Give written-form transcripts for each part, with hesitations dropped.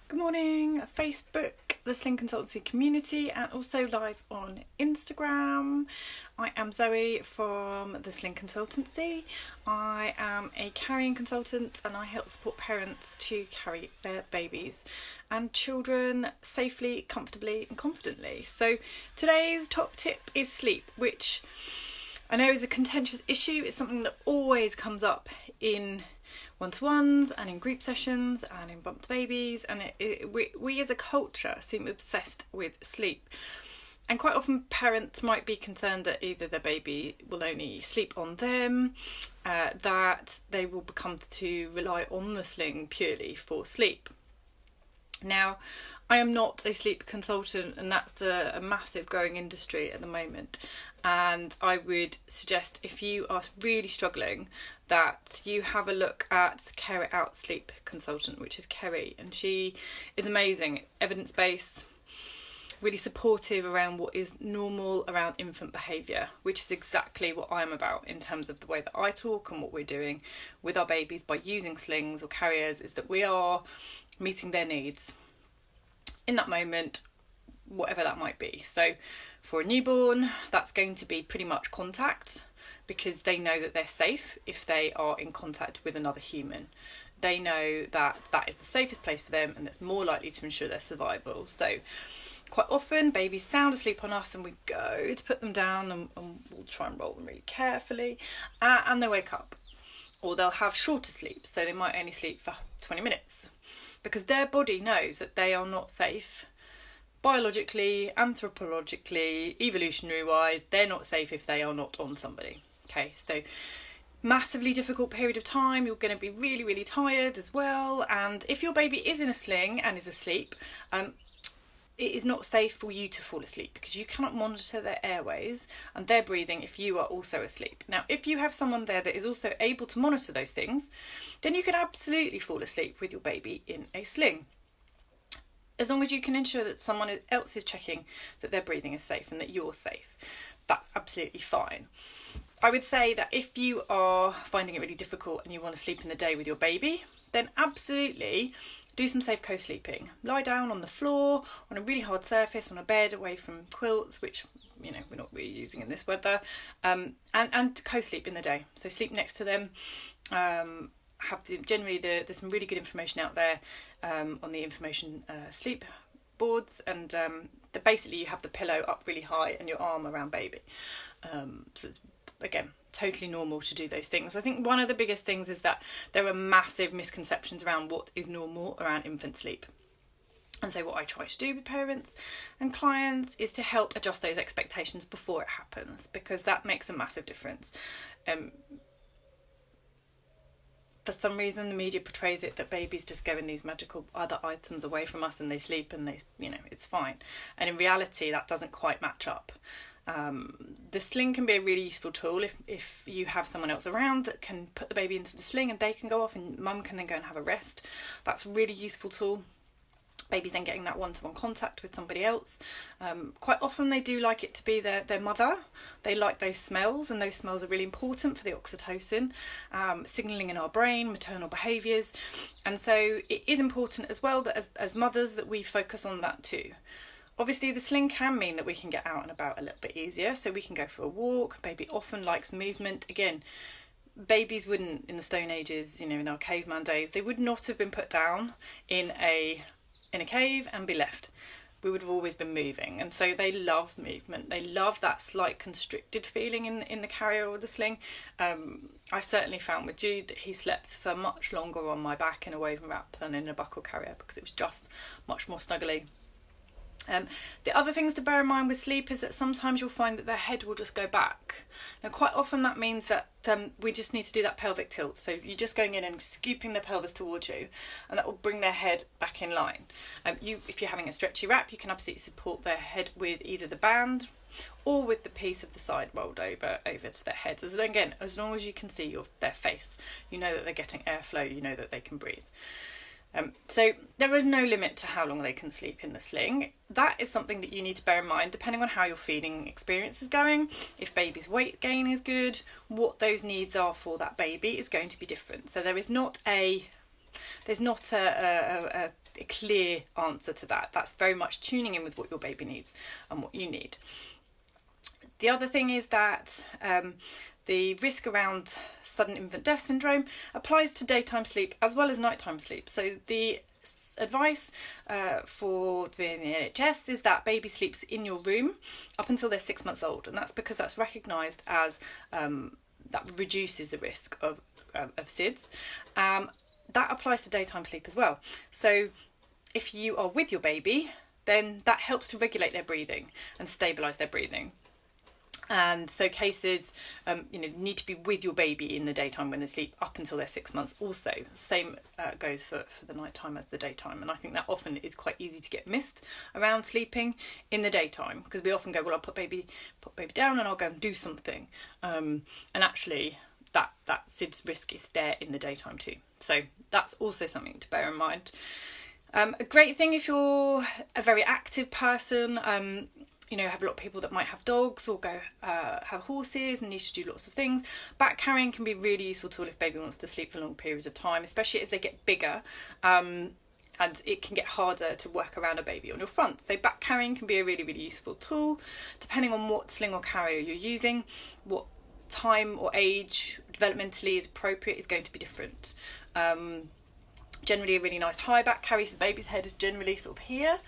Good morning, Facebook, the Sling Consultancy community, and also live on Instagram. I am Zoe from the Sling Consultancy. I am a carrying consultant and I help support parents to carry their babies and children safely, comfortably and confidently. So today's top tip is sleep, which I know is a contentious issue. It's something that always comes up in one-to-ones and in group sessions and in bumped babies, and we as a culture seem obsessed with sleep, and quite often parents might be concerned that either their baby will only sleep on them, that they will become to rely on the sling purely for sleep. Now, I am not a sleep consultant, and that's a massive growing industry at the moment. And I would suggest, if you are really struggling, that you have a look at Care It Out Sleep Consultant, which is Kerry, and she is amazing, evidence-based, really supportive around what is normal around infant behaviour, which is exactly what I'm about in terms of the way that I talk and what we're doing with our babies by using slings or carriers, is that we are meeting their needs in that moment, whatever that might be. So for a newborn, that's going to be pretty much contact, because they know that they're safe if they are in contact with another human. They know that that is the safest place for them, and that's more likely to ensure their survival. So quite often babies sound asleep on us and we go to put them down, and we'll try and roll them really carefully, and they wake up. Or they'll have shorter sleep, so they might only sleep for 20 minutes because their body knows that they are not safe. Biologically, anthropologically, evolutionary wise, they're not safe if they are not on somebody. Okay, so massively difficult period of time. You're going to be really, really tired as well. And if your baby is in a sling and is asleep, it is not safe for you to fall asleep, because you cannot monitor their airways and their breathing if you are also asleep. Now, if you have someone there that is also able to monitor those things, then you can absolutely fall asleep with your baby in a sling, as long as you can ensure that someone else is checking that their breathing is safe and that you're safe. That's absolutely fine. I would say that if you are finding it really difficult and you want to sleep in the day with your baby, then absolutely do some safe co-sleeping. Lie down on the floor, on a really hard surface, on a bed away from quilts, which, you know, we're not really using in this weather, and co-sleep in the day. So sleep next to them. There's some really good information out there on the information sleep boards, and basically you have the pillow up really high and your arm around baby. So it's, again, totally normal to do those things. I think one of the biggest things is that there are massive misconceptions around what is normal around infant sleep. And so what I try to do with parents and clients is to help adjust those expectations before it happens, because that makes a massive difference. For some reason, the media portrays it that babies just go in these magical other items away from us and they sleep and they, it's fine. And in reality, that doesn't quite match up. The sling can be a really useful tool if you have someone else around that can put the baby into the sling and they can go off and mum can then go and have a rest. That's a really useful tool. Babies then getting that one-to-one contact with somebody else. Quite often they do like it to be their mother. They like those smells, and those smells are really important for the oxytocin, signalling in our brain, maternal behaviours. And so it is important as well that as mothers that we focus on that too. Obviously the sling can mean that we can get out and about a little bit easier, so we can go for a walk. Baby often likes movement. Again, babies wouldn't, in the Stone Ages, in our caveman days, they would not have been put down in a cave and be left. We would have always been moving, and so they love movement. They love that slight constricted feeling in the carrier or the sling. I certainly found with Jude that he slept for much longer on my back in a woven wrap than in a buckle carrier, because it was just much more snuggly. The other things to bear in mind with sleep is that sometimes you'll find that their head will just go back. Now, quite often that means that we just need to do that pelvic tilt. So you're just going in and scooping the pelvis towards you, and that will bring their head back in line. If you're having a stretchy wrap, you can absolutely support their head with either the band or with the piece of the side rolled over to their heads. As long as you can see their face, you know that they're getting airflow, you know that they can breathe. So there is no limit to how long they can sleep in the sling. That is something that you need to bear in mind depending on how your feeding experience is going. If baby's weight gain is good, what those needs are for that baby is going to be different. So there's not a a clear answer to that. That's very much tuning in with what your baby needs and what you need. The other thing is that the risk around sudden infant death syndrome applies to daytime sleep as well as nighttime sleep. So the advice for the NHS is that baby sleeps in your room up until they're 6 months old, and that's because that's recognised as that reduces the risk of SIDS. That applies to daytime sleep as well. So if you are with your baby, then that helps to regulate their breathing and stabilise their breathing. And so cases, need to be with your baby in the daytime when they sleep up until they're 6 months also. Same goes for the nighttime as the daytime. And I think that often is quite easy to get missed around sleeping in the daytime, because we often go, well, I'll put baby down and I'll go and do something. And actually that SIDS risk is there in the daytime too. So that's also something to bear in mind. A great thing if you're a very active person, have a lot of people that might have dogs or go have horses and need to do lots of things. Back carrying can be a really useful tool if baby wants to sleep for long periods of time, especially as they get bigger. And it can get harder to work around a baby on your front. So back carrying can be a really, really useful tool, depending on what sling or carrier you're using. What time or age developmentally is appropriate is going to be different. Generally a really nice high back carry, so baby's head is generally sort of here.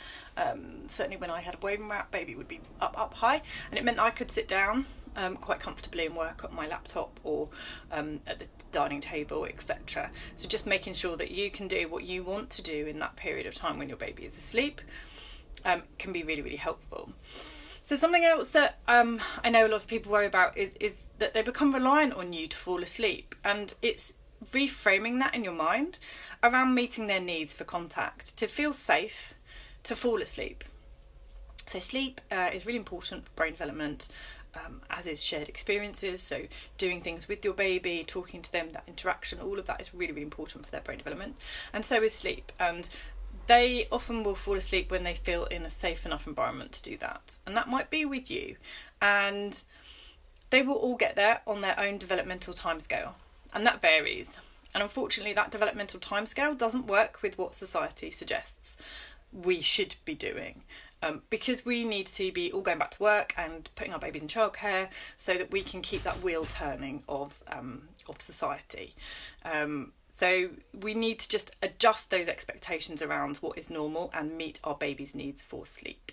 Certainly when I had a woven wrap, baby would be up high, and it meant I could sit down quite comfortably and work on my laptop or at the dining table, etc. So just making sure that you can do what you want to do in that period of time when your baby is asleep can be really, really helpful. So something else that I know a lot of people worry about is that they become reliant on you to fall asleep, and it's reframing that in your mind around meeting their needs for contact, to feel safe, to fall asleep. So sleep is really important for brain development, as is shared experiences. So doing things with your baby, talking to them, that interaction, all of that is really, really important for their brain development. And so is sleep. And they often will fall asleep when they feel in a safe enough environment to do that. And that might be with you. And they will all get there on their own developmental timescale. And that varies. And unfortunately, that developmental timescale doesn't work with what society suggests we should be doing. Because we need to be all going back to work and putting our babies in childcare so that we can keep that wheel turning of society. So we need to just adjust those expectations around what is normal and meet our baby's needs for sleep.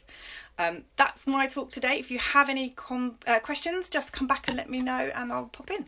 That's my talk today. If you have any questions, just come back and let me know and I'll pop in.